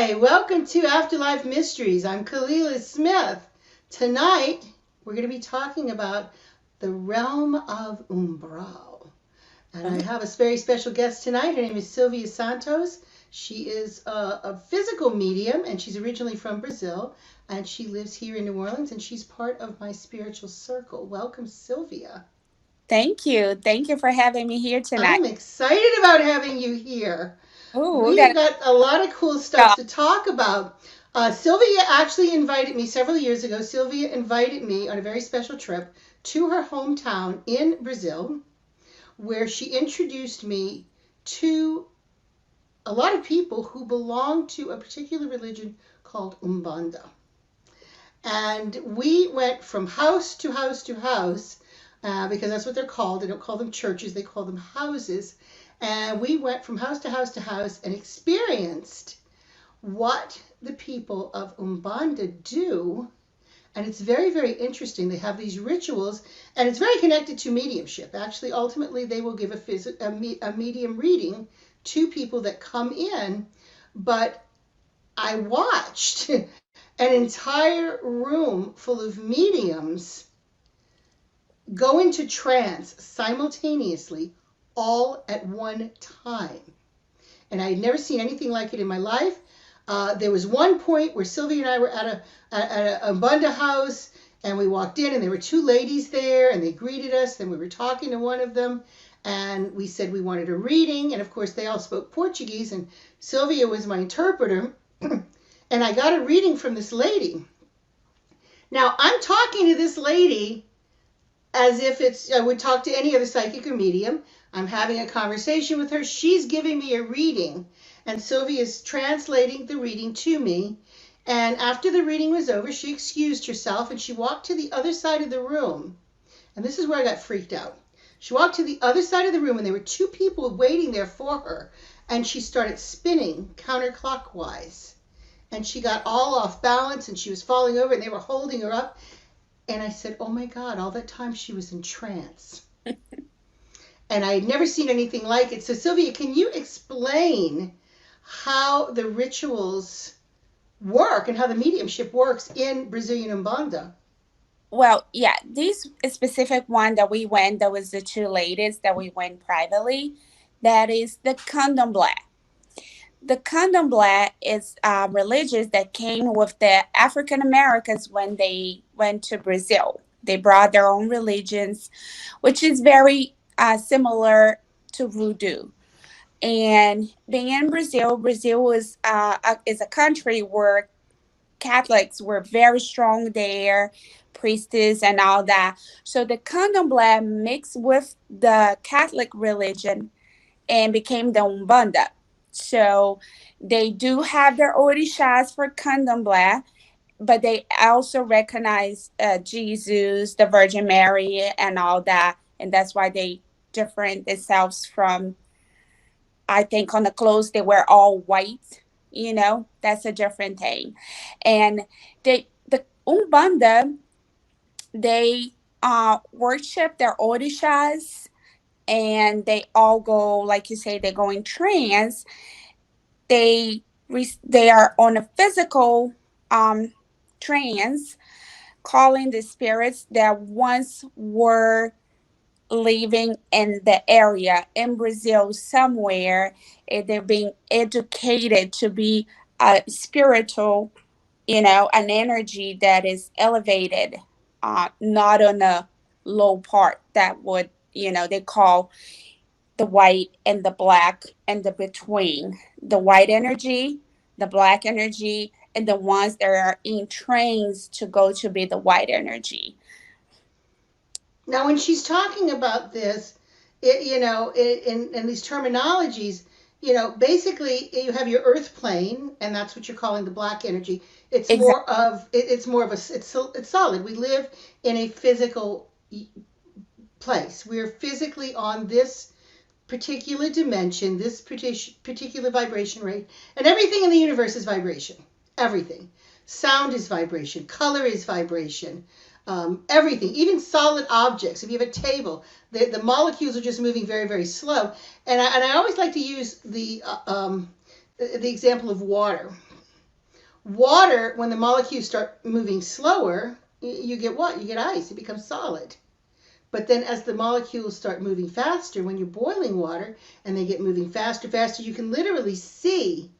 Hi, welcome to Afterlife Mysteries. I'm Kalila Smith. Tonight, we're going to be talking about the realm of Umbral. And I have a very special guest tonight. Her name is Sylvia Santos. She is a physical medium, and she's originally from Brazil, and she lives here in New Orleans, and she's part of my spiritual circle. Welcome, Sylvia. Thank you. Thank you for having me here tonight. I'm excited about having you here. Oh, we We've got got a lot of cool stuff to to talk about. Sylvia actually invited me several years ago. Sylvia invited me on a very special trip to her hometown in Brazil, where she introduced me to a lot of people who belong to a particular religion called Umbanda. And we went from house to house to house, because that's what they're called. They don't call them churches, they call them houses. And we went from house to house to house and experienced what the people of Umbanda do. And it's very, very interesting. They have these rituals, and it's very connected to mediumship. Actually, ultimately, they will give a medium reading to people that come in. But I watched an entire room full of mediums go into trance simultaneously, all at one time. And I had never seen anything like it in my life. There was one point where Sylvia and I were at a Umbanda house, and we walked in, and there were two ladies there, and they greeted us. Then we were talking to one of them, and we said we wanted a reading. And of course, they all spoke Portuguese, and Sylvia was my interpreter. And I got a reading from this lady. Now, I'm talking to this lady as if I would talk to any other psychic or medium. I'm having a conversation with her. She's giving me a reading, and Sylvia is translating the reading to me. And after the reading was over, she excused herself and she walked to the other side of the room. And this is where I got freaked out. She walked to the other side of the room, and there were two people waiting there for her. And she started spinning counterclockwise. And she got all off balance, and she was falling over, and they were holding her up. And I said, oh my God, all that time she was in trance. And I had never seen anything like it. So, Sylvia, can you explain how the rituals work and how the mediumship works in Brazilian Umbanda? well, yeah, this specific one that we went, that was the two ladies that we went privately. That is the Condom Black. The Condom Black is religious that came with the African Americans when they went to Brazil. They brought their own religions, which is very similar to voodoo. And being in Brazil, Brazil is a country where Catholics were very strong there, priestess and all that. So the Condom Black mixed with the Catholic religion and became the Umbanda. So they do have their orishas for Condom Black, but they also recognize Jesus, the Virgin Mary, and all that. And that's why they different themselves from, I think on the clothes they wear all white. That's a different thing. And the Umbanda, they worship their orishas, and they all go, like you say, they go in trance. They are on a physical um trance, calling the spirits that once were living in the area in Brazil somewhere. They're being educated to be a spiritual, an energy that is elevated, not on a low part that would, they call the white and the black and the between. The white energy, the black energy, and the ones that are in trains to go to be the white energy. Now, when she's talking about this, in these terminologies, basically you have your earth plane, and that's what you're calling the black energy. It's Exactly. more of it's more of a it's solid. We live in a physical place. We're physically on this particular dimension, this particular vibration rate, and everything in the universe is vibration. Everything. Sound is vibration. Color is vibration. Everything, even solid objects. If you have a table, the molecules are just moving very, very slow. And I always like to use the example of water. Water, when the molecules start moving slower, you get what? You get ice. It becomes solid. But then as the molecules start moving faster, when you're boiling water and they get moving faster, faster, you can literally see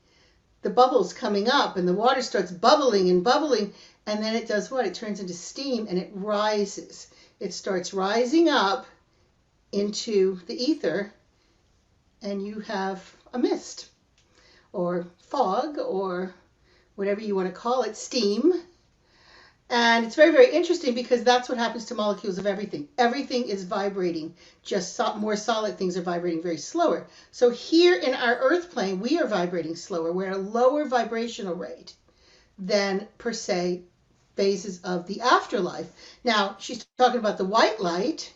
the bubbles coming up and the water starts bubbling and bubbling. And then it does what? It turns into steam and it rises. It starts rising up into the ether and you have a mist or fog or whatever you want to call it, steam. And it's very, very interesting because that's what happens to molecules of everything. Everything is vibrating. Just more solid things are vibrating very slower. So here in our earth plane, we are vibrating slower. We're at a lower vibrational rate than, per se, phases of the afterlife. Now, she's talking about the white light.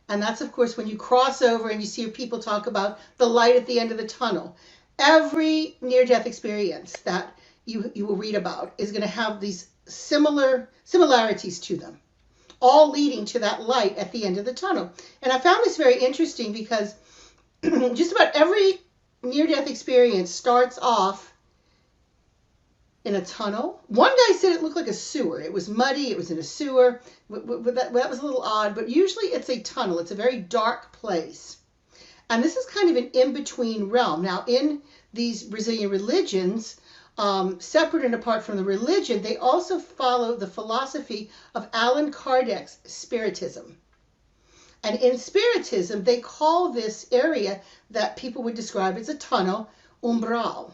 And that's, of course, when you cross over and you see people talk about the light at the end of the tunnel. Every near-death experience that you will read about is going to have these similarities to them, all leading to that light at the end of the tunnel. And I found this very interesting because just about every near-death experience starts off in a tunnel. One guy said it looked like a sewer. It was muddy. It was in a sewer. That was a little odd, but usually it's a tunnel. It's a very dark place. And this is kind of an in-between realm. Now, in these Brazilian religions, separate and apart from the religion, they also follow the philosophy of Allan Kardec's Spiritism. And in Spiritism, they call this area that people would describe as a tunnel, umbral.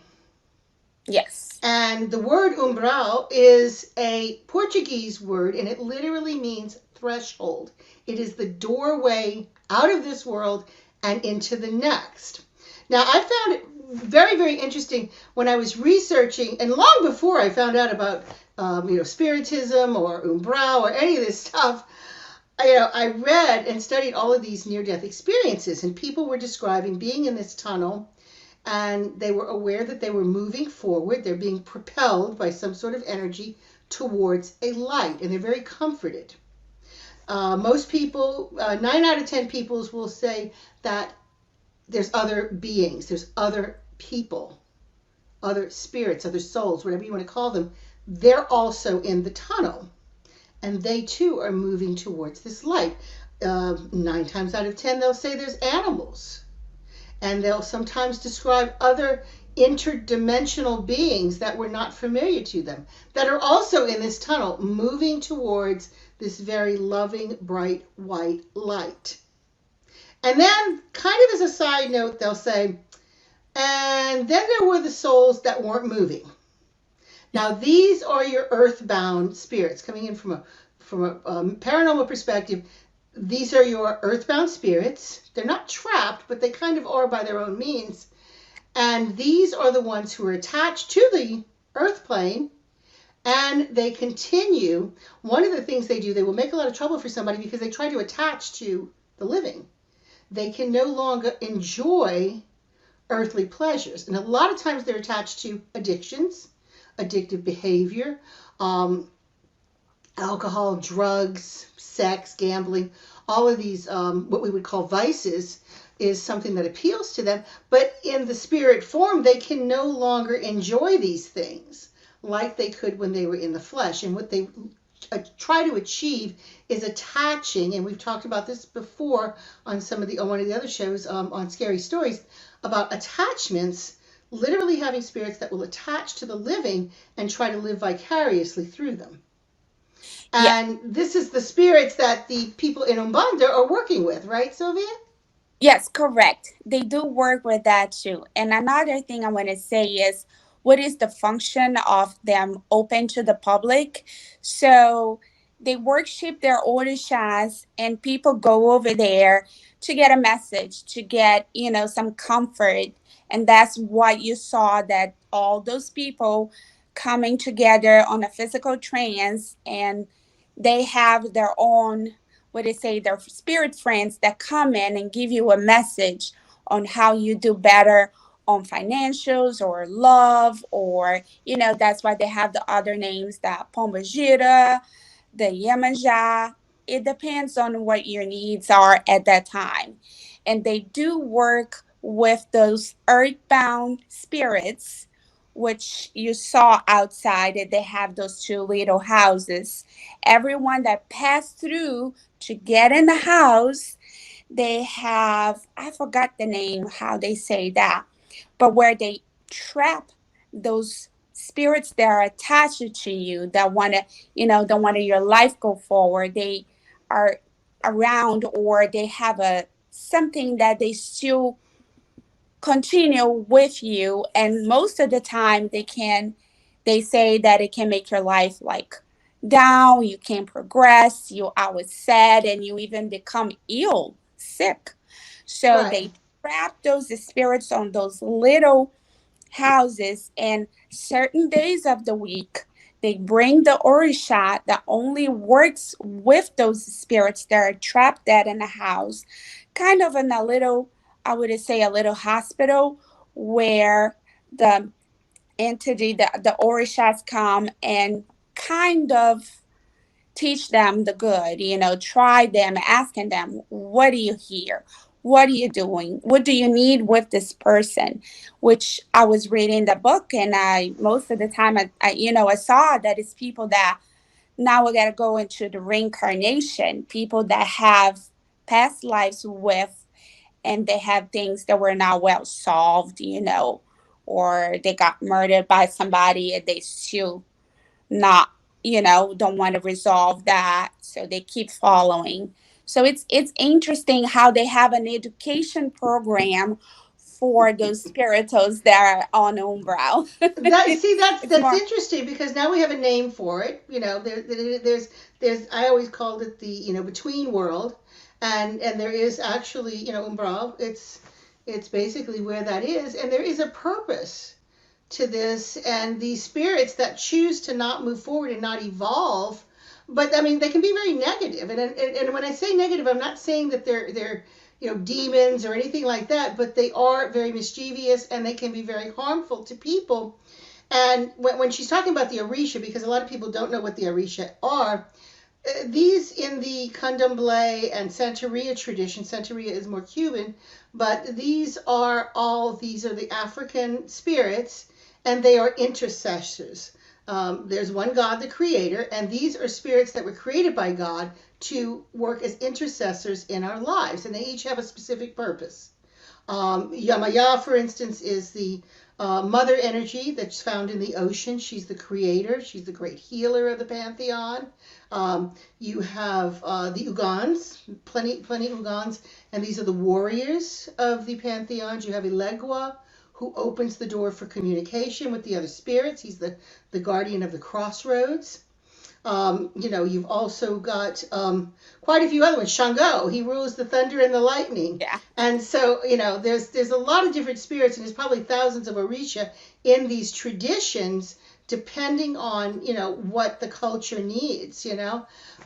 Yes. And the word umbral is a Portuguese word, and it literally means threshold. It is the doorway out of this world and into the next. Now, I found it very, very interesting when I was researching, and long before I found out about, Spiritism or umbral or any of this stuff, I read and studied all of these near-death experiences, and people were describing being in this tunnel, and they were aware that they were moving forward. They're being propelled by some sort of energy towards a light, and they're very comforted. Most people, 9 out of 10 people will say that there's other beings, there's other people, other spirits, other souls, whatever you want to call them. They're also in the tunnel, and they too are moving towards this light. 9 times out of 10, they'll say there's animals, and they'll sometimes describe other interdimensional beings that were not familiar to them, that are also in this tunnel, moving towards this very loving, bright, white light. And then, kind of as a side note, they'll say, and then there were the souls that weren't moving. Now, these are your earthbound spirits coming in from a paranormal perspective. These are your earthbound spirits. They're not trapped, but they kind of are by their own means. And these are the ones who are attached to the earth plane, and they continue. One of the things they do, they will make a lot of trouble for somebody because they try to attach to the living. They can no longer enjoy earthly pleasures. And a lot of times they're attached to addictions, addictive behavior, alcohol, drugs, sex, gambling, all of these, what we would call vices, is something that appeals to them. But in the spirit form, they can no longer enjoy these things like they could when they were in the flesh. And what they try to achieve is attaching, and we've talked about this before on one of the other shows on Scary Stories, about attachments, literally having spirits that will attach to the living and try to live vicariously through them. And this is the spirits that the people in Umbanda are working with, right, Sylvia? Yes, correct. They do work with that too. And another thing I want to say is, what is the function of them open to the public? So they worship their orishas, and people go over there to get a message, to get, some comfort. And that's why you saw that all those people coming together on a physical trance, and they have their own, what they say, their spirit friends that come in and give you a message on how you do better on financials or love, or that's why they have the other names, that Pombagira, the Yemanja. It depends on what your needs are at that time. And they do work with those earthbound spirits which you saw outside that they have those two little houses. Everyone that passed through to get in the house, they have, I forgot the name, how they say that, but where they trap those spirits that are attached to you that want to, don't want your life go forward. They are around, or they have a something that they still continue with you, and most of the time they say that it can make your life like down, you can't progress, you always sad, and you even become ill, sick. So Right. they trap those spirits on those little houses, and certain days of the week they bring the orisha that only works with those spirits that are trapped dead in the house, kind of in a little, I would say, a little hospital where the entity, the orishas come and kind of teach them the good, try them, asking them, what do you hear? What are you doing? What do you need with this person? Which I was reading the book, and I, most of the time, I saw that it's people that now we got to go into the reincarnation, people that have past lives with, and they have things that were not well solved, or they got murdered by somebody and they still not, don't want to resolve that, so they keep following. So it's interesting how they have an education program for those spiritus that are on Umbral. That see It's that's more, interesting because now we have a name for it. There's I always called it the between world, and there is actually umbral. It's basically where that is, and there is a purpose to this, and these spirits that choose to not move forward and not evolve. But I mean, they can be very negative, and when I say negative, I'm not saying that they're demons or anything like that, but they are very mischievous and they can be very harmful to people. And when she's talking about the Orisha, because a lot of people don't know what the Orisha are, these in the Condom Black and Santeria tradition, Santeria is more Cuban, but these are the African spirits, and they are intercessors. There's one God, the Creator, and these are spirits that were created by God to work as intercessors in our lives, and they each have a specific purpose. Yamaya, for instance, is the mother energy that's found in the ocean. She's the creator. She's the great healer of the pantheon. You have the Ugans, plenty Ugans, and these are the warriors of the pantheons. You have Elegua, who opens the door for communication with the other spirits. He's the guardian of the crossroads. You've also got quite a few other ones. Shango, he rules the thunder and the lightning. yeah. And so, there's a lot of different spirits, and there's probably thousands of Orisha in these traditions, depending on, what the culture needs.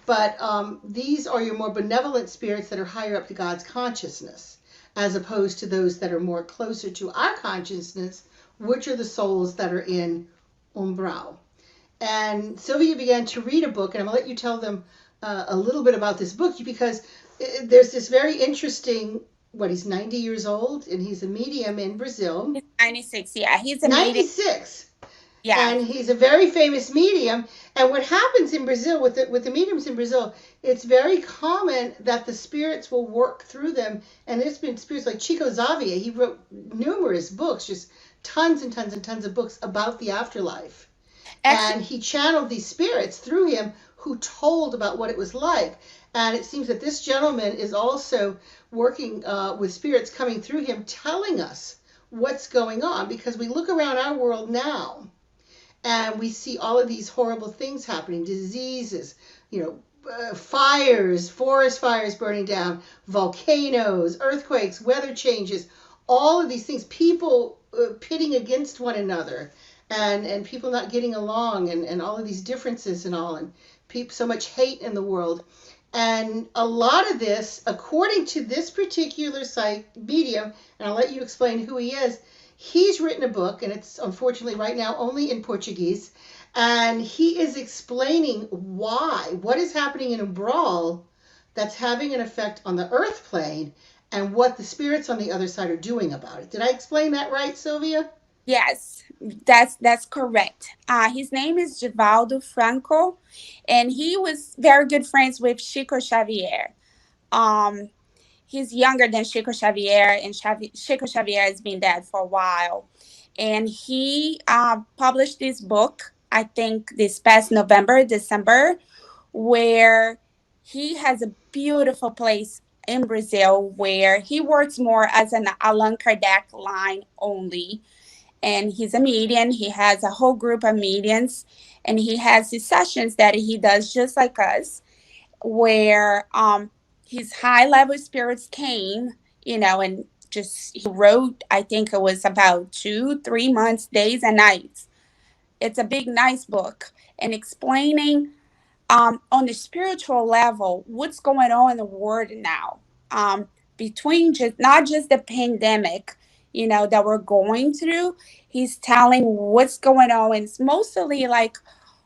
But these are your more benevolent spirits that are higher up to God's consciousness, as opposed to those that are more closer to our consciousness, which are the souls that are in Umbral. And Sylvia began to read a book, and I'm going to let you tell them a little bit about this book because there's this very interesting, he's 90 years old, and he's a medium in Brazil. He's 96. Yeah, he's a medium. 96. Yeah. And he's a very famous medium. And what happens in Brazil with the mediums in Brazil, it's very common that the spirits will work through them. And there's been spirits like Chico Xavier. He wrote numerous books, just tons and tons and tons of books about the afterlife. Actually, And he channeled these spirits through him who told about what it was like. And it seems that this gentleman is also working with spirits coming through him, telling us what's going on, because we look around our world now and we see all of these horrible things happening, diseases, fires, forest fires burning down, volcanoes, earthquakes, weather changes, all of these things, people pitting against one another, and people not getting along, and all of these differences and all, and so much hate in the world. And a lot of this, according to this particular site medium, and I'll let you explain who he is, he's written a book, and it's unfortunately right now only in Portuguese, and he is explaining what is happening in Umbral that's having an effect on the earth plane, and what the spirits on the other side are doing about it. Did I explain that right, Sylvia? Yes, that's correct. His name is Givaldo Franco, and he was very good friends with Chico Xavier. Um, he's younger than Chico Xavier, and Chico Xavier has been dead for a while. And he published this book, I think, this past November, December, where he has a beautiful place in Brazil where he works more as an Allan Kardec line only, and he's a medium. He has a whole group of mediums, and he has his sessions that he does just like us, where his high level spirits came, and just he wrote. I think it was about 2, 3 months, days and nights. It's a big, nice book, and explaining on the spiritual level what's going on in the world now, between just not just the pandemic, that we're going through. He's telling what's going on, and it's mostly like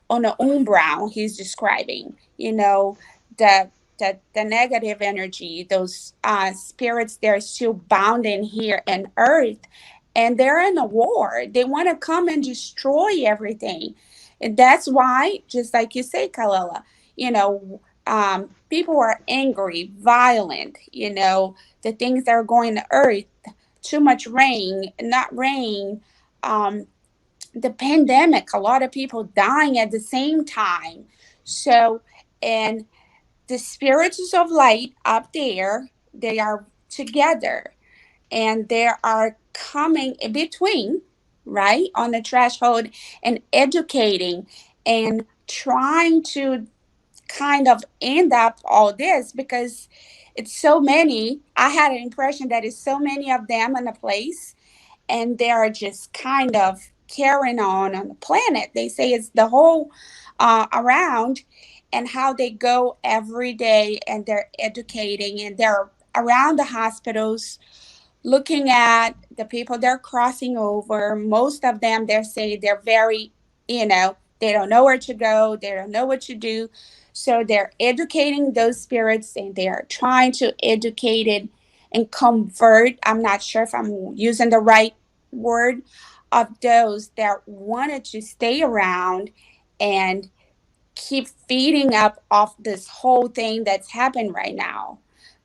on the umbral. He's describing, the the negative energy, those spirits, they're still bound in here in earth, and they're in a war. They want to come and destroy everything. And that's why, just like you say, Kalila, people are angry, violent, the things that are going to earth, too much rain, not rain, um, the pandemic, a lot of people dying at the same time. So, and the spirits of light up there, they are together, and they are coming in between, right, on the threshold, and educating and trying to kind of end up all this, because it's so many. I had an impression that it's so many of them in a place, and they're just kind of carrying on the planet. They say it's the whole around, and how they go every day and they're educating, and they're around the hospitals looking at the people they're crossing over. Most of them, they say they're very, they don't know where to go, they don't know what to do. So they're educating those spirits, and they're trying to educate it and convert. I'm not sure if I'm using the right word, of those that wanted to stay around and keep feeding up off this whole thing that's happened right now.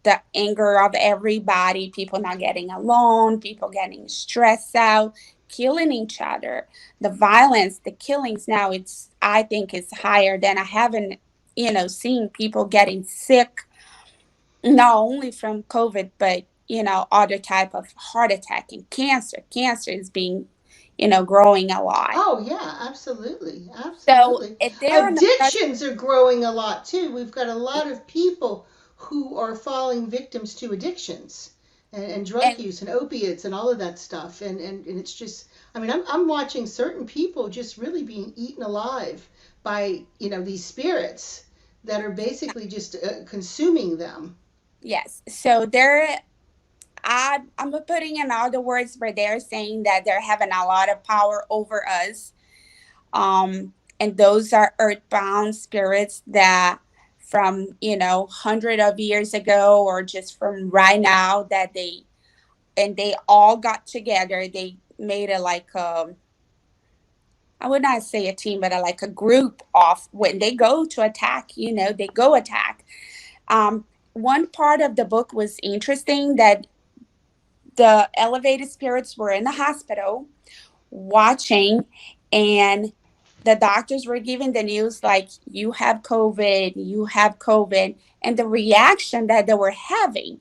The anger of everybody, people not getting along, people getting stressed out, killing each other. The violence, the killings now, it's, I think it's higher than I haven't, seen people getting sick, not only from COVID, but other type of heart attack and cancer. Cancer is being, growing a lot. Oh yeah, absolutely, So absolutely. if they're not, Addictions are growing a lot too. We've got a lot of people who are falling victims to addictions and drug and use and opiates and all of that stuff. And it's just, I mean, I'm watching certain people just really being eaten alive by, these spirits that are basically just consuming them. yes, so they're, I'm putting in other words where they're saying that they're having a lot of power over us. And those are earthbound spirits that from, hundred of years ago, or just from right now, that they all got together. They made a, like, I would not say a team, but like a group of, when they go to attack, they go attack. One part of the book was interesting, that the elevated spirits were in the hospital watching, and the doctors were giving the news like, you have COVID, you have COVID. And the reaction that they were having,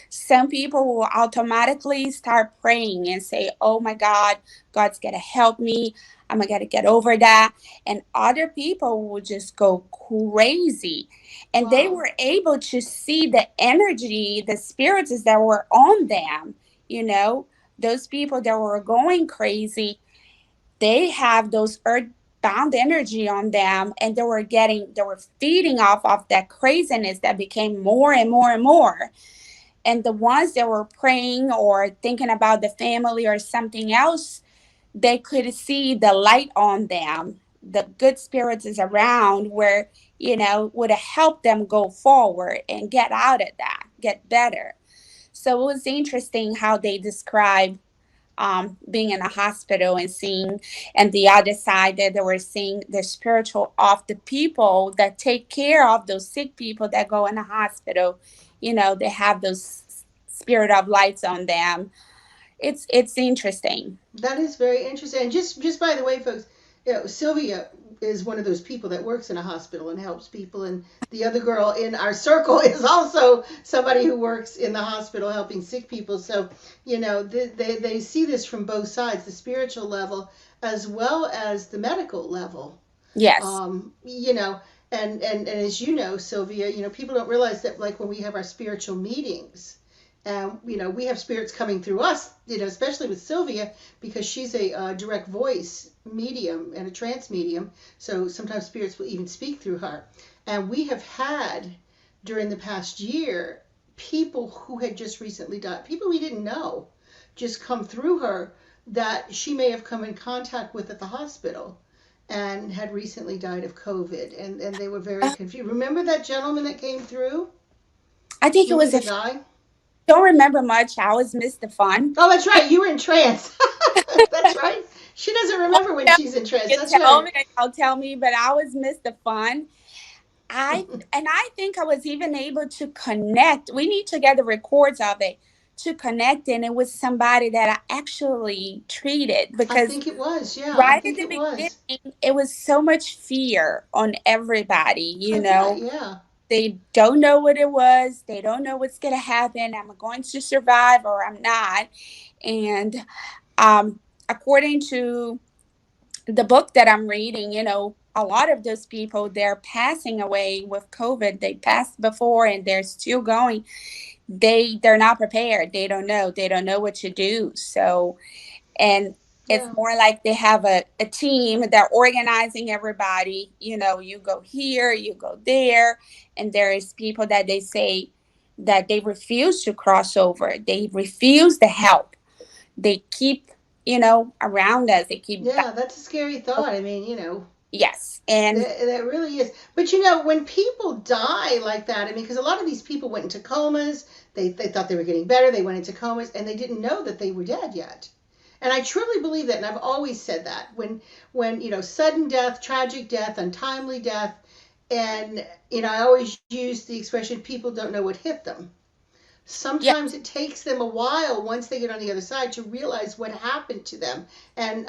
some people will automatically start praying and say, oh my God, God's gonna help me, I'm gonna get over that. And other people will just go crazy, and they Wow. were able to see the energy, the spirits that were on them, you know those people that were going crazy. They have those earthbound energy on them, and they were feeding off of that craziness that became more and more and more. And the ones that were praying or thinking about the family or something else, they could see the light on them. The good spirits is around, where would have helped them go forward and get out of that, get better. So it was interesting how they describe being in a hospital and seeing, and the other side that they were seeing the spiritual of the people that take care of those sick people that go in the hospital. They have those spirit of lights on them. It's interesting. That is very interesting. And just by the way, folks, Sylvia is one of those people that works in a hospital and helps people, and the other girl in our circle is also somebody who works in the hospital helping sick people. So, they see this from both sides, the spiritual level as well as the medical level. Yes. And as you know, Sylvia, people don't realize that, like, when we have our spiritual meetings, we have spirits coming through us, especially with Sylvia, because she's a direct voice medium and a trance medium. So sometimes spirits will even speak through her. And we have had, during the past year, people who had just recently died, people we didn't know, just come through her that she may have come in contact with at the hospital and had recently died of COVID. And they were very confused. Remember that gentleman that came through? I think it Remember was the a. guy? Don't remember much. I always miss the fun. Oh, that's right. You were in trance. That's right. She doesn't remember when she's in trance. You That's tell right. me, I'll tell me, but I always miss the fun. I think I was even able to connect. We need to get the records of it to connect, and it was somebody that I actually treated I because think it was. Yeah, I right at think the it was. beginning, it was so much fear on everybody. I bet. Yeah. They don't know what it was. They don't know what's going to happen. Am I going to survive or I'm not? And according to the book that I'm reading, a lot of those people, they're passing away with COVID. They passed before and they're still going. They're not prepared. They don't know what to do. So, and it's Yeah. more like they have a team. They're organizing everybody. You go here, you go there, and there is people that they say that they refuse to cross over. They refuse to help. They keep around us. They keep back. Yeah, that's a scary thought. I mean, Yes, and that really is. But when people die like that, I mean, because a lot of these people went into comas, they thought they were getting better, they went into comas, and they didn't know that they were dead yet. And I truly believe that, and I've always said that when sudden death, tragic death, untimely death, and I always use the expression people don't know what hit them. yeah, Sometimes it takes them a while once they get on the other side to realize what happened to them. And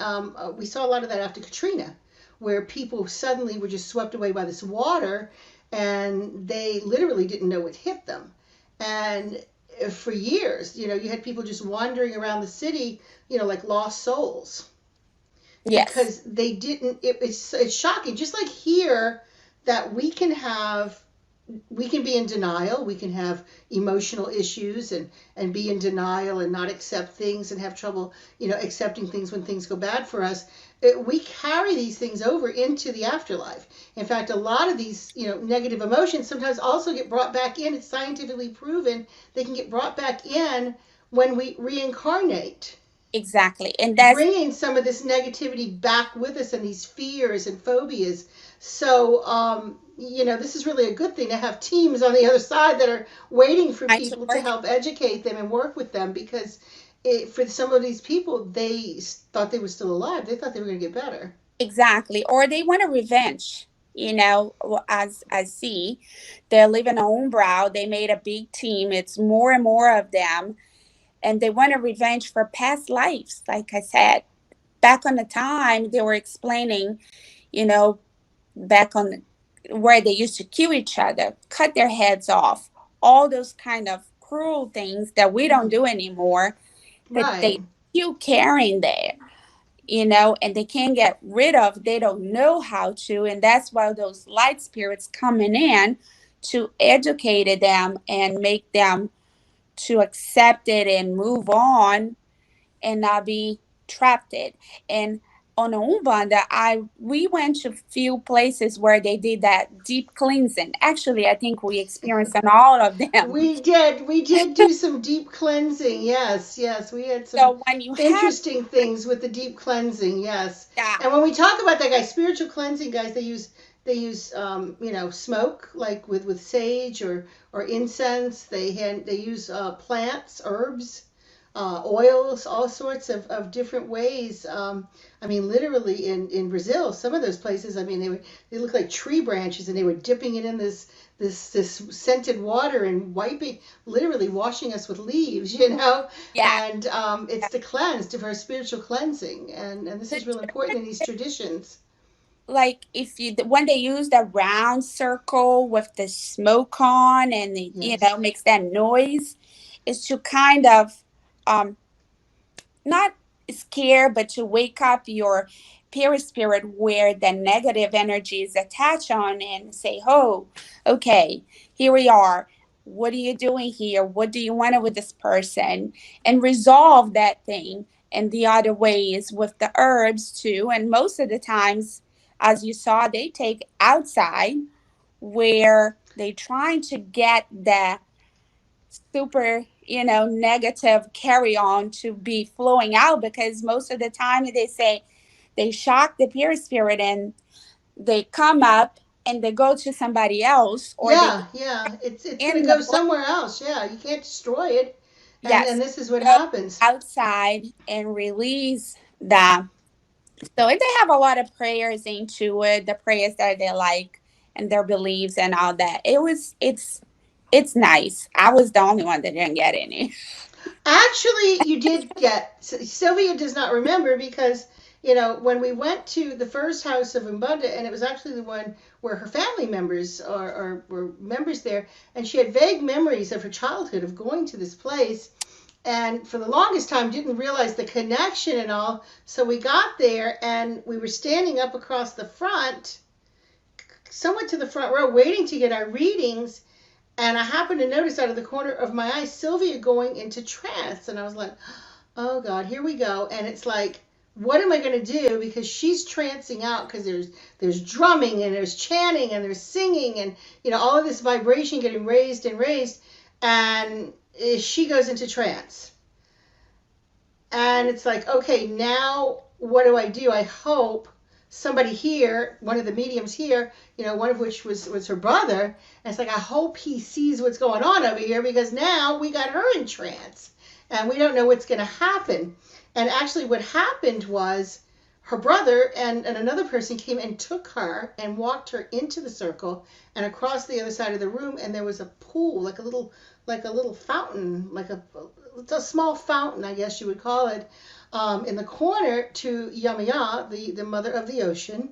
we saw a lot of that after Katrina, where people suddenly were just swept away by this water and they literally didn't know what hit them. And for years, you had people just wandering around the city, like lost souls yes, because they didn't. It's shocking. Just like here, that we can be in denial. We can have emotional issues and be in denial and not accept things and have trouble, accepting things when things go bad for us. We carry these things over into the afterlife. In fact, a lot of these, negative emotions sometimes also get brought back in. It's scientifically proven they can get brought back in when we reincarnate, exactly, and that's bringing some of this negativity back with us and these fears and phobias. So, this is really a good thing to have teams on the other side that are waiting for trying to people to work help educate them and work with them because for some of these people, they thought they were still alive. They thought they were going to get better. exactly, or they want a revenge. As I see, they're living on brow. They made a big team. It's more and more of them, and they want a revenge for past lives. Like I said, back on the time they were explaining, you know, back on where they used to kill each other, cut their heads off, all those kind of cruel things that we don't Mm, do anymore, that right. they still carrying there, and they can't get rid of. They don't know how to, and that's why those light spirits coming in to educate them and make them to accept it and move on and not be trapped it. And on Umbanda, we went to few places where they did that deep cleansing. Actually, I think we experienced on all of them. We did. We did do some deep cleansing. Yes, yes. We had some So when you have interesting things with the deep cleansing. Yes. that, And when we talk about that, guys, spiritual cleansing, guys, they use smoke like with sage or incense. They use plants, herbs. oils, all sorts of different ways. I mean, literally in Brazil, some of those places, I mean, they look like tree branches, and they were dipping it in this scented water and wiping, literally washing us with leaves, you know. Yeah. And it's to cleanse, to for spiritual cleansing, and this is real important in these traditions. Like if you when they use the round circle with the smoke on and the, Yes. makes that noise, is to kind of um not scare, but to wake up your perispirit where the negative energy is attached on, and say, oh, okay, here we are. What are you doing here? What do you want with this person? And resolve that thing. And the other way is with the herbs too. And most of the times, as you saw, they take outside where they trying to get the super, negative carry on to be flowing out, because most of the time they say they shock the pure spirit and they come up and they go to somebody else, or they Yeah, yeah. It's gonna in go the black. somewhere else. Yeah, you can't destroy it, and Yes, this is what go happens. outside and release that. So if they have a lot of prayers into it, the prayers that they like and their beliefs and all that, it's nice. I was the only one that didn't get any. Actually, you did get. Sylvia does not remember because when we went to the first house of Umbanda, and it was actually the one where her family members or were members there, and she had vague memories of her childhood of going to this place, and for the longest time didn't realize the connection and all. So we got there, and we were standing up across the front, somewhat to the front row, waiting to get our readings, and I happened to notice out of the corner of my eye Sylvia going into trance. And I was like, oh God, here we go. And it's like, what am I going to do? Because she's trancing out because there's drumming and there's chanting and there's singing and all of this vibration getting raised and raised. And she goes into trance. And it's like, okay, now what do I do? I hope somebody here, one of the mediums here, one of which was her brother, and it's like, I hope he sees what's going on over here because now we got her in trance and we don't know what's going to happen. And actually, what happened was her brother and another person came and took her and walked her into the circle and across the other side of the room, and there was a pool, like a little fountain, it's a small fountain, I guess you would call it, in the corner to Yamaya, the mother of the ocean,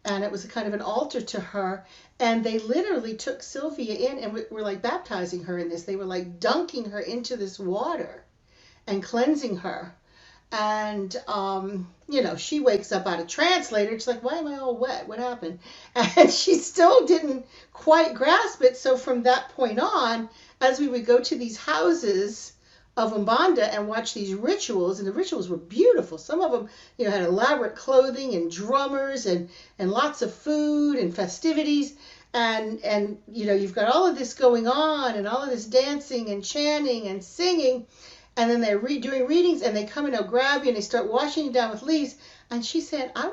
and it was a kind of an altar to her. And they literally took Sylvia in and were like baptizing her in this. They were like dunking her into this water and cleansing her. And she wakes up out of trance later. She's like, "Why am I all wet? What happened?" And she still didn't quite grasp it. So from that point on, as we would go to these houses of Umbanda and watch these rituals, and the rituals were beautiful. Some of them, had elaborate clothing and drummers and lots of food and festivities. And you've got all of this going on and all of this dancing and chanting and singing, and then they're doing readings, and they come and they'll grab you and they start washing you down with leaves. And she said, I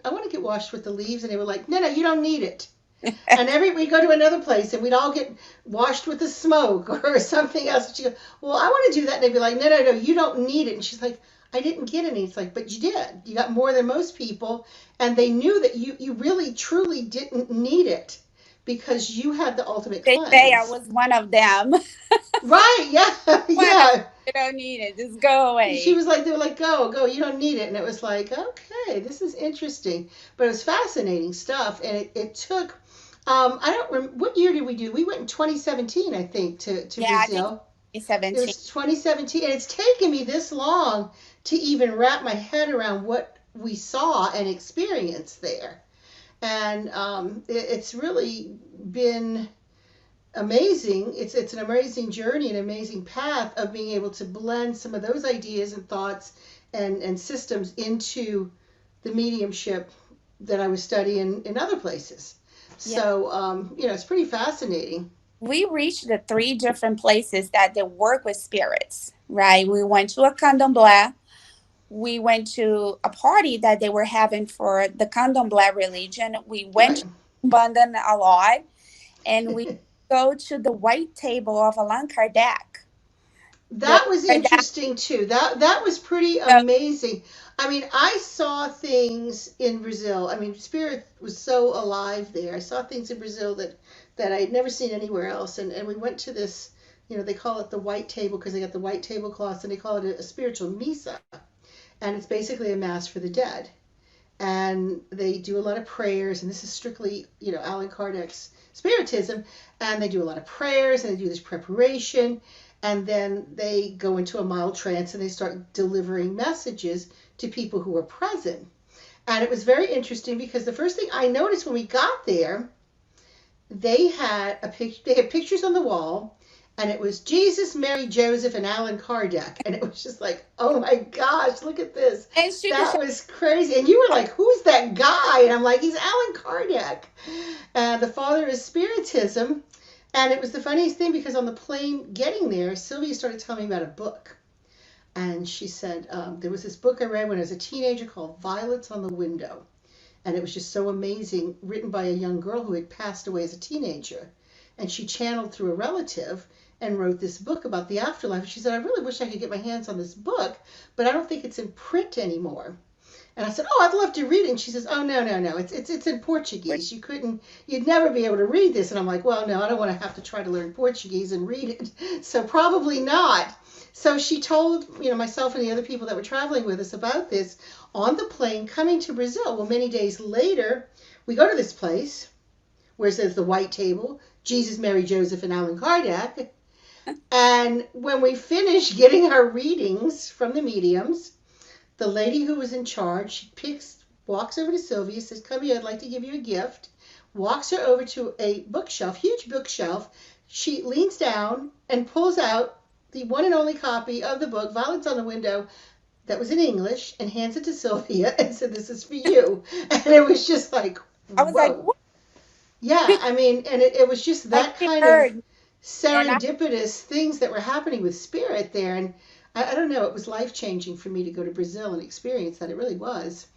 want to get washed with the leaves. And they were like, no, you don't need it. And we'd go to another place and we'd all get washed with the smoke or something else. And she'd go, well, I want to do that. And they'd be like, no, you don't need it. And she's like, I didn't get any. It's like, but you did. You got more than most people. And they knew that you really, truly didn't need it because you had the ultimate They say I cleanse. was one of them. Right. Yeah. One of Yeah. you don't need it. Just go She away. was like, they were like, go, you don't need it. And it was like, okay, this is interesting. But it was fascinating stuff. And it took, I don't remember, what year did we do? We went in 2017, I think, to Yeah, I think Brazil. it's It 17. was 2017. And it's taken me this long to even wrap my head around what we saw and experienced there. And it's really been amazing. It's an amazing journey, an amazing path of being able to blend some of those ideas and thoughts and systems into the mediumship that I was studying in other places. Yeah. So it's pretty fascinating. We reached the three different places that they work with spirits, right? We went to a Condom Black. We went to a party that they were having for the Condom Black religion. We went Right. to London a lot, and we go to the white table of Allan Kardec. The That was for that. interesting too. That was pretty So, amazing. I mean, I saw things in Brazil. I mean, spirit was so alive there. I saw things in Brazil that I had never seen anywhere else. And we went to this, they call it the white table because they got the white tablecloths and they call it a spiritual misa, and it's basically a mass for the dead. And they do a lot of prayers, and this is strictly, Alan Kardec's spiritism, and they do a lot of prayers and they do this preparation, and then they go into a mild trance and they start delivering messages to people who are present. And it was very interesting because the first thing I noticed when we got there, they had pictures on the wall, and it was Jesus, Mary, Joseph, and Alan Kardec, and it was just like, oh my gosh, look at this. and she was That was crazy. And you were like, who's that guy? And I'm like, he's Alan Kardec, the father of Spiritism. And it was the funniest thing because on the plane getting there, Sylvia started telling me about a book. And she said, there was this book I read when I was a teenager called Violets on the Window. And it was just so amazing, written by a young girl who had passed away as a teenager. And she channeled through a relative and wrote this book about the afterlife. She said, I really wish I could get my hands on this book, but I don't think it's in print anymore. And I said, oh, I'd love to read it. And she says, oh, no, no, no, it's in Portuguese. You'd never be able to read this. And I'm like, well, no, I don't want to have to try to learn Portuguese and read it. So probably not. So she told, myself and the other people that were traveling with us about this on the plane coming to Brazil. Well, many days later, we go to this place where it says the white table, Jesus, Mary, Joseph, and Alan Kardec. And when we finish getting our readings from the mediums, the lady who was in charge, walks over to Sylvia, says, come here, I'd like to give you a gift. Walks her over to a bookshelf, huge bookshelf. She leans down and pulls out the one and only copy of the book, Violets on the Window, that was in English, and hands it to Sylvia and said, this is for you. And it was just like, I was like, whoa. what? Yeah, I mean, and it was just Like that she kind of heard, and I serendipitous things that were happening with spirit there. And I don't know, it was life changing for me to go to Brazil and experience that. It really was.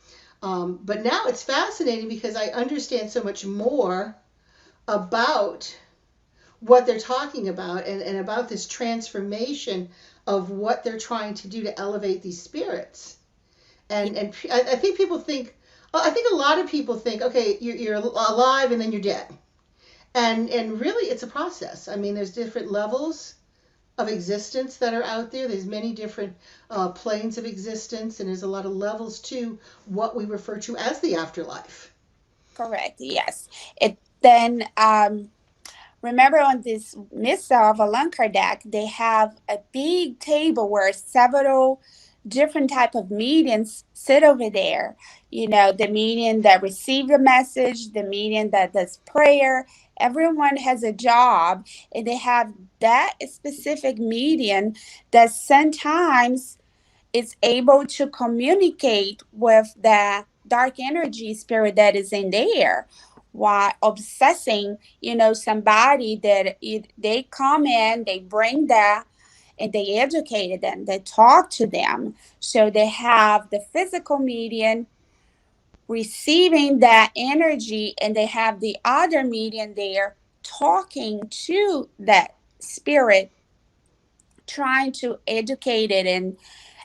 But now it's fascinating because I understand so much more about what they're talking about, and about this transformation of what they're trying to do to elevate these spirits. And I think people think, I think a lot of people think, okay, you're alive and then you're dead. And really, it's a process. I mean, there's different levels of existence that are out there. There's many different planes of existence, and there's a lot of levels to what we refer to as the afterlife. correct, yes. It then remember on this missa of Allan Kardec, they have a big table where several different type of mediums sit over there. The medium that receive the message, the medium that does prayer. Everyone has a job, and they have that specific medium that sometimes is able to communicate with the dark energy spirit that is in there while obsessing, somebody that they come in, they bring that, and they educated them, they talk to them. So they have the physical medium receiving that energy, and they have the other medium there talking to that spirit, trying to educate it and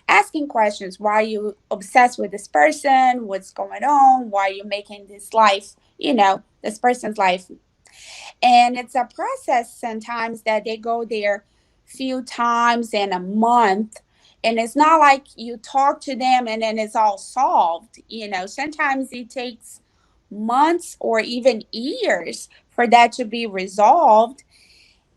asking questions. Why are you obsessed with this person? What's going on? Why are you making this life, this person's life? And it's a process sometimes that they go there few times in a month. And it's not like you talk to them and then it's all solved. Sometimes it takes months or even years for that to be resolved.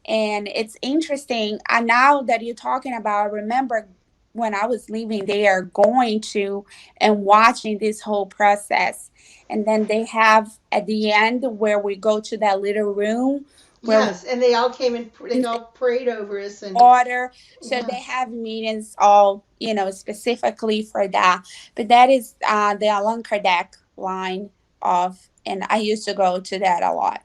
And it's interesting. And now that you're talking about, I remember when I was leaving there, going to and watching this whole process. And then they have at the end where we go to that little room where we Yes, and they all came and they all prayed over us, and order. So yeah. they have meetings all, specifically for that. But that is the Allan Kardec line of, and I used to go to that a lot.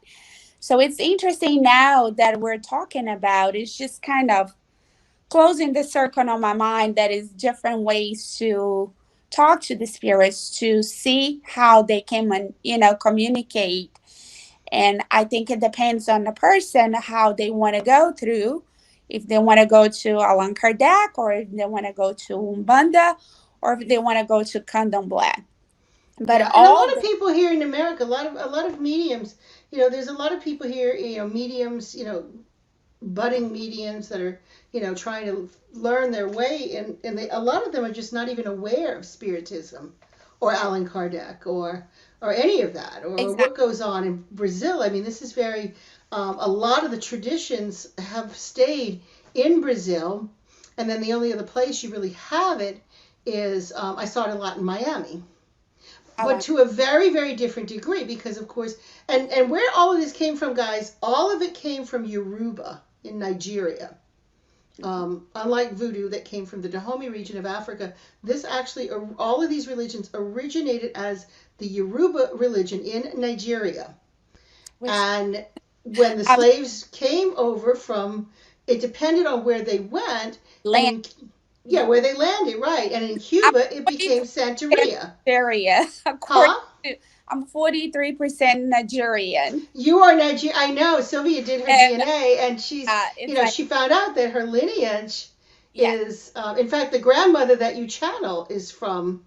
So it's interesting now that we're talking about, it's just kind of closing the circle on my mind that is different ways to talk to the spirits to see how they can, communicate. And I think it depends on the person how they want to go through, if they want to go to Allan Kardec, or if they want to go to Umbanda, or if they want to go to Condom Black. But Yeah, and a all lot of the people here in America, a lot of mediums. There's a lot of people here. Mediums. Budding mediums that are trying to learn their way, and a lot of them are just not even aware of spiritism or Allan Kardec or any of that, or exact what goes on in Brazil. I mean, this is very a lot of the traditions have stayed in Brazil, and then the only other place you really have it is I saw it a lot in Miami, but Allan. to a very, very different degree, because of course, and where all of this came from, guys, all of it came from Yoruba in Nigeria. Unlike voodoo that came from the Dahomey region of Africa, this actually, all of these religions originated as the Yoruba religion in Nigeria. Which And when the um, slaves came over from, it depended on where they went, and land. yeah, where they landed, right. And in I'm Cuba, it became 43% Santeria. Nigeria, according Huh? to I'm 43% Nigerian, You are Nigerian. I know. Sylvia did her and DNA, and it's like she found out that her lineage yes, is, in fact, the grandmother that you channel is from.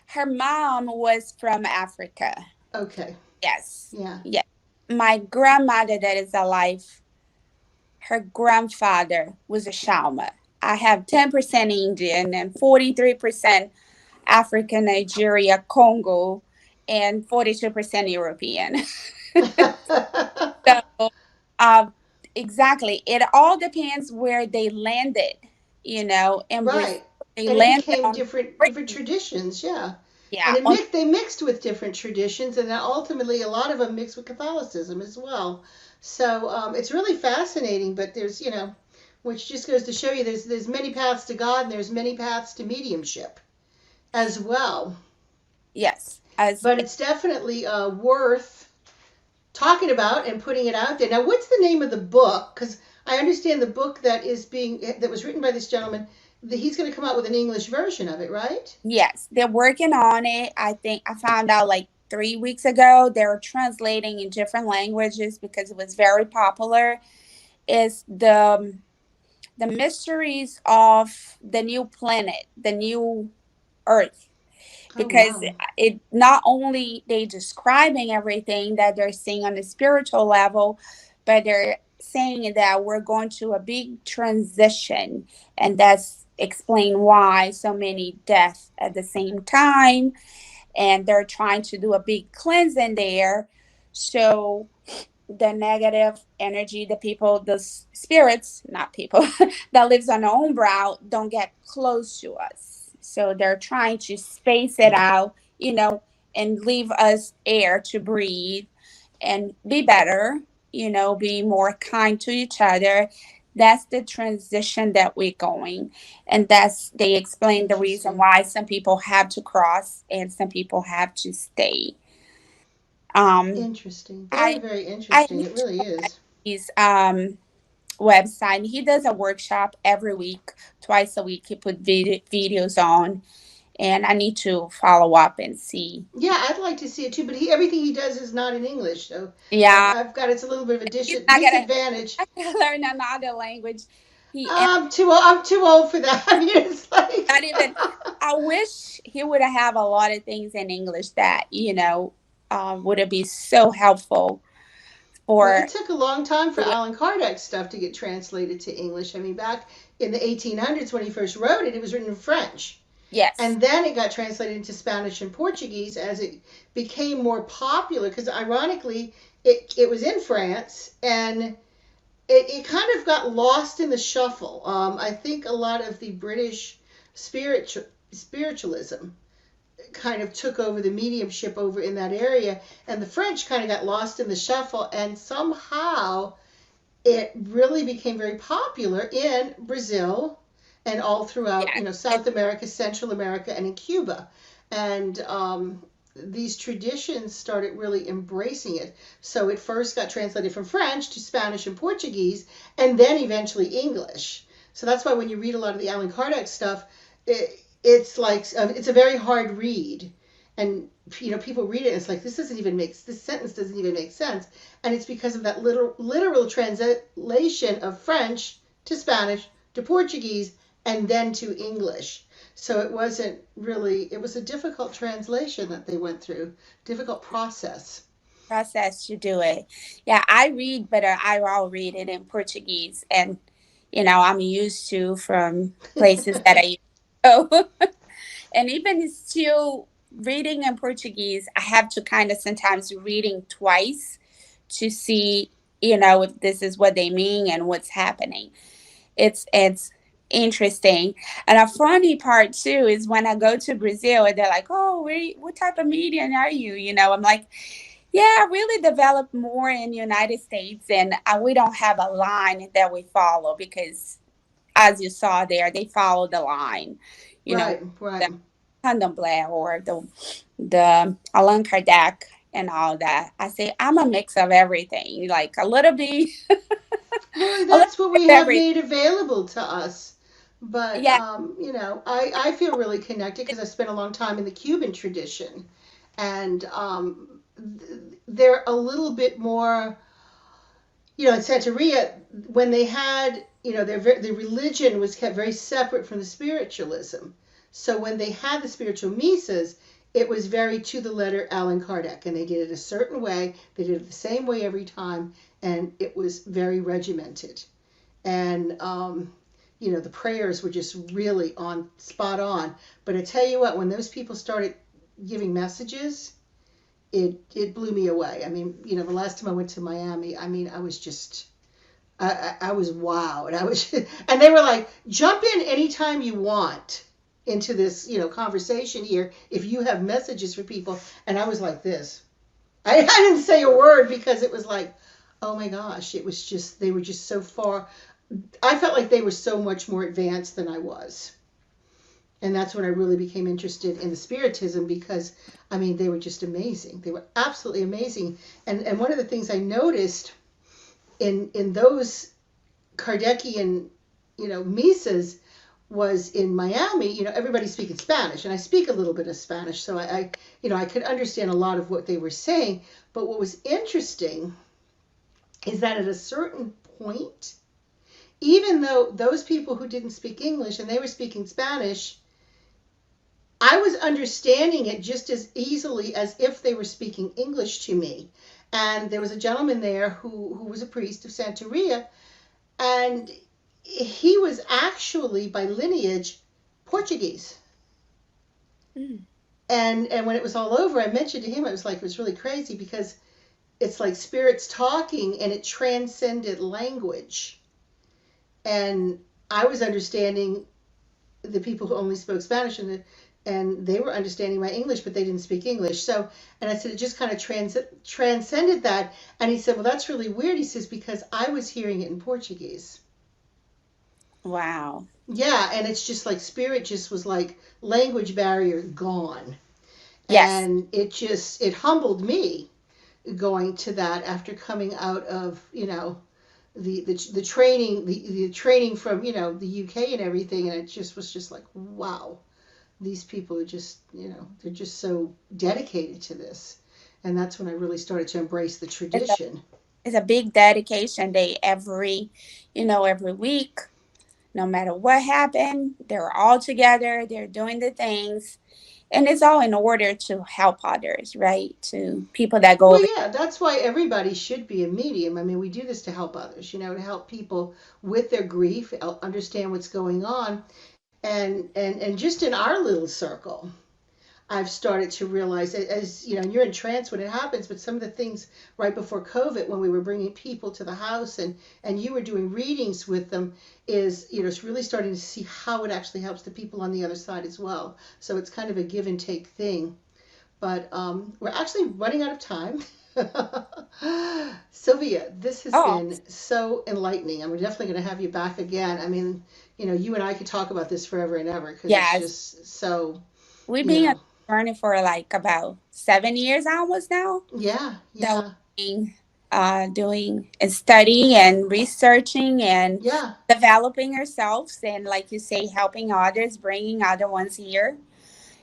her mom was from Africa. Okay. Yes, Yeah. yes. My grandmother that is alive, her grandfather was a shaman. I have 10% Indian and 43% African, Nigeria, Congo, and 42% European. So, um, exactly. It all depends where they landed. In Brazil, Right. they And it landed became on different traditions, yeah. And yeah, on they mixed with different traditions, and then ultimately a lot of them mixed with Catholicism as well. So it's really fascinating. But there's, which just goes to show you there's many paths to God, and there's many paths to mediumship as well. yes, as But it's definitely worth talking about and putting it out there. Now, what's the name of the book? Because I understand the book that was written by this gentleman. He's going to come out with an English version of it, right? yes, they're working on it. I think I found out like 3 weeks ago. They were translating in different languages because it was very popular. Is the mysteries of the new planet, the new Earth, Oh because wow. it not only they describing everything that they're seeing on the spiritual level, but they're saying that we're going to a big transition, and that's explain why so many deaths at the same time, and they're trying to do a big cleansing there, so the negative energy, the people, the spirits, not people, that lives on their own brow don't get close to us. So they're trying to space it out, and leave us air to breathe and be better, be more kind to each other. That's the transition that we're going. And that's, they explain the reason Interesting. why some people have to cross and some people have to stay. Um, Interesting. Very, I very I interesting. It reached really is. his website. He does a workshop every week, twice a week. He put videos on, and I need to follow up and see. Yeah, I'd like to see it too, but everything he does is not in English, so Yeah, I've got it's a little bit of a he's not gonna disadvantage. learn another language. He I'm too old for that. I mean, it's like not even. I wish he would have a lot of things in English that would it be so helpful well, for. it took a long time for Allan Kardec stuff to get translated to English. I mean, back in the 1800s when he first wrote it, it was written in French. Yes, And then it got translated into Spanish and Portuguese as it became more popular. Because ironically, it was in France and it kind of got lost in the shuffle. I think a lot of the British spiritualism kind of took over the mediumship over in that area, and the French kind of got lost in the shuffle, and somehow it really became very popular in Brazil and all throughout, yes, South America, Central America, and in Cuba. And these traditions started really embracing it. So it first got translated from French to Spanish and Portuguese, and then eventually English. So that's why when you read a lot of the Allan Kardec stuff, it's like it's a very hard read, and people read it and it's like this sentence doesn't even make sense, and it's because of that literal translation of French to Spanish to Portuguese and then to English. So it wasn't really, it was a difficult translation that they went through, difficult process. Process to do it. Yeah, I read, but I'll read it in Portuguese, and I'm used to from places that I used to go. And even still reading in Portuguese, I have to kind of sometimes reading twice to see, if this is what they mean and what's happening. It's interesting. And a funny part too is when I go to Brazil and they're like, "Oh, what type of medium are you?" I'm like, "Yeah, I really developed more in the United States, and we don't have a line that we follow because, as you saw there, they follow the line, Right, right. the Condom Black or the Allan Kardec and all that." I say I'm a mix of everything, like a little bit, Well, a little that's what bit we of have everything. made available to us. But, Yeah. I feel really connected because I spent a long time in the Cuban tradition. And they're a little bit more, in Santeria, when they had, the religion was kept very separate from the spiritualism. So when they had the spiritual misas, it was very to the letter Allan Kardec, and they did it a certain way. They did it the same way every time, and it was very regimented. And the prayers were just really on spot on. But I tell you what, when those people started giving messages, it blew me away. I mean, the last time I went to Miami, I mean, I was just I was wowed. I was and they were like, jump in anytime you want into this, conversation here if you have messages for people. And I was like this. I didn't say a word because it was like, oh my gosh, it was just they were just so far. I felt like they were so much more advanced than I was. And that's when I really became interested in the Spiritism because, I mean, they were just amazing. They were absolutely amazing. And one of the things I noticed in those Kardecian, misas was in Miami, everybody's speaking Spanish, and I speak a little bit of Spanish, so I could understand a lot of what they were saying. But what was interesting is that at a certain point, even though those people who didn't speak English and they were speaking Spanish, I was understanding it just as easily as if they were speaking English to me. And there was a gentleman there who was a priest of Santeria, and he was actually by lineage Portuguese. Mm. And when it was all over, I mentioned to him, it was really crazy because it's like spirits talking and it transcended language. And I was understanding the people who only spoke Spanish, and they were understanding my English, but they didn't speak English. So, and I said it just kind of transcended that. And he said, well, that's really weird. He says because I was hearing it in Portuguese. Wow. Yeah, and it's just like spirit just was like language barrier gone. Yes. And it humbled me going to that after coming out of, the training the training from, the UK and everything, and it just was just like, wow, these people are just, they're just so dedicated to this. And that's when I really started to embrace the It's a, tradition. it's a big dedication day every week. No matter what happened, they're all together. They're doing the things, and it's all in order to help others, right? To people that go Well, over. yeah, that's why everybody should be a medium. I mean, we do this to help others, to help people with their grief, understand what's going on. And just in our little circle, I've started to realize, as you're in trance when it happens, but some of the things right before COVID, when we were bringing people to the house and you were doing readings with them, is it's really starting to see how it actually helps the people on the other side as well. So it's kind of a give and take thing. But we're actually running out of time. Sylvia, this has Oh, been so enlightening, and we're definitely going to have you back again. I mean, you and I could talk about this forever and ever because it's yes. just so, We've you been know, attorney for like about 7 years almost now. yeah, That yeah, we've been doing and studying and researching and yeah. developing ourselves, and like you say, helping others, bringing other ones here.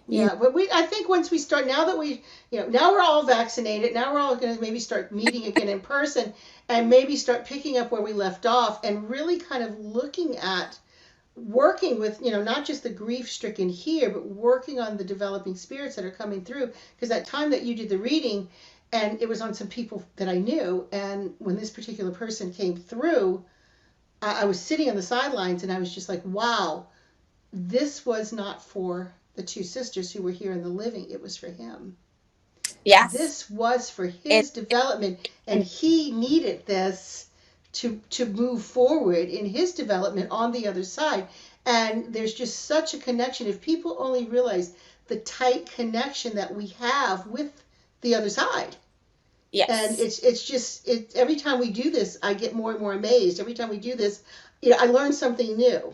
You Yeah, but I think once we start, now that now we're all vaccinated, now we're all going to maybe start meeting again in person and maybe start picking up where we left off and really kind of looking at working with, not just the grief stricken here, but working on the developing spirits that are coming through. Because that time that you did the reading, and it was on some people that I knew, and when this particular person came through, I was sitting on the sidelines and I was just like, wow, this was not for the two sisters who were here in the living, it was for him. yes. This was for It, his development, and and he needed this to move forward in his development on the other side. And there's just such a connection. If people only realize the tight connection that we have with the other side. And yes. it's just every time we do this, I get more and more amazed. Every time we do this, I learn something new,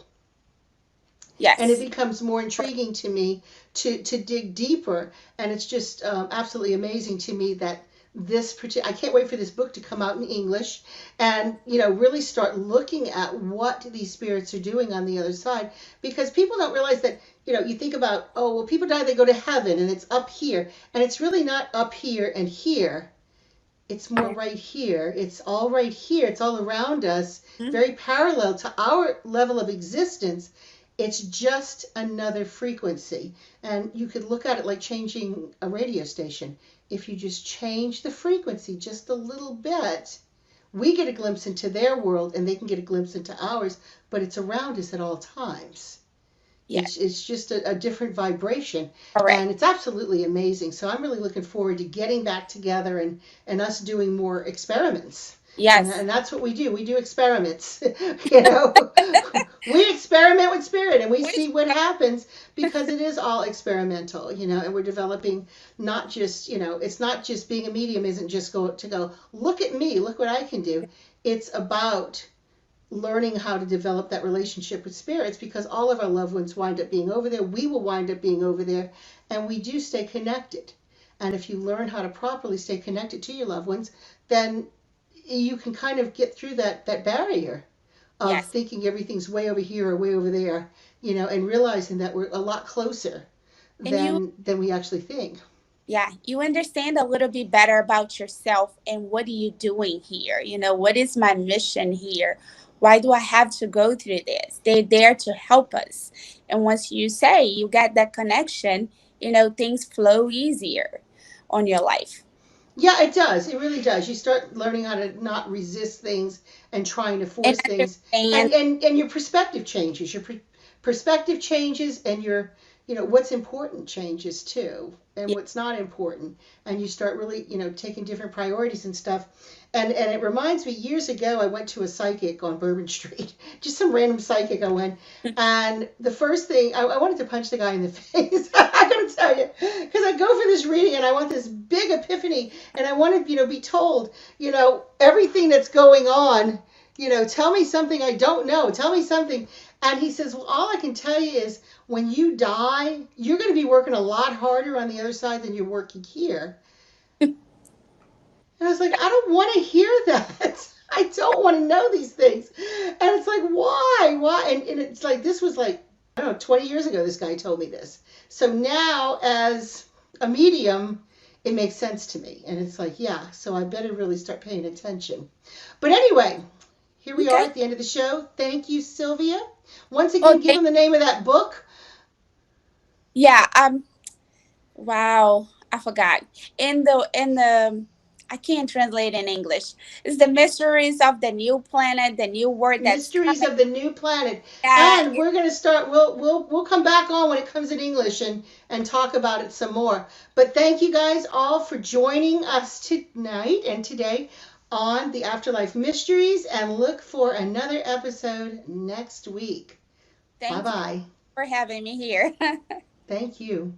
and it Yes. becomes more intriguing to me to dig deeper. And it's just absolutely amazing to me that this particular, I can't wait for this book to come out in English, and really start looking at what these spirits are doing on the other side, because people don't realize that. You think about, oh well, people die, they go to heaven and it's up here, and it's really not up here and here. It's more right here. It's all right here. It's all around us, Mhm. very parallel to our level of existence. It's just another frequency. And you could look at it like changing a radio station. If you just change the frequency just a little bit, we get a glimpse into their world and they can get a glimpse into ours, but it's around us at all times. Yes. It's just a different vibration, and Correct. it's absolutely amazing. So I'm really looking forward to getting back together and us doing more experiments. Yes. And that's what we do. We do experiments. you know, we experiment with spirit and we Which, see what happens, because it is all experimental. And we're developing, not just, it's not just being a medium, isn't just go look at me, look what I can do. It's about learning how to develop that relationship with spirits, because all of our loved ones wind up being over there. We will wind up being over there, and we do stay connected. And if you learn how to properly stay connected to your loved ones, then you can kind of get through that barrier of yes. thinking everything's way over here or way over there, and realizing that we're a lot closer And you, than we actually think. yeah, you understand a little bit better about yourself and what are you doing here? What is my mission here? Why do I have to go through this? They're there to help us. And once you say you got that connection, things flow easier on your life. Yeah, it does. It really does. You start learning how to not resist things and trying to And force things, understand, and your perspective changes. Your perspective changes, and your what's important changes too, and yeah, what's not important, and you start really taking different priorities and stuff. And it reminds me, years ago I went to a psychic on Bourbon Street, just some random psychic I went, and the first thing I wanted to punch the guy in the face. I gotta tell you, because I go for this reading and I want this big epiphany, and I want to be told everything that's going on. Tell me something I don't know. Tell me something. And he says, well, all I can tell you is when you die, you're going to be working a lot harder on the other side than you're working here. And I was like, I don't want to hear that. I don't want to know these things. And it's like, why? Why? And it's like, this was like, I don't know, 20 years ago, this guy told me this. So now, as a medium, it makes sense to me. And it's like, yeah, so I better really start paying attention. But anyway, here we are okay. at the end of the show. Thank you, Sylvia. Once Oh, again, give them the name of that book. yeah. Wow, I forgot. In the I can't translate in English. It's the mysteries of the new planet, the new world that's Mysteries coming. of the New Planet. Yeah, And we're going to start, we'll come back on when it comes in English and talk about it some more. But thank you guys all for joining us tonight and today on the Afterlife Mysteries, and look for another episode next week. Bye thank you bye. for having me here. Thank you.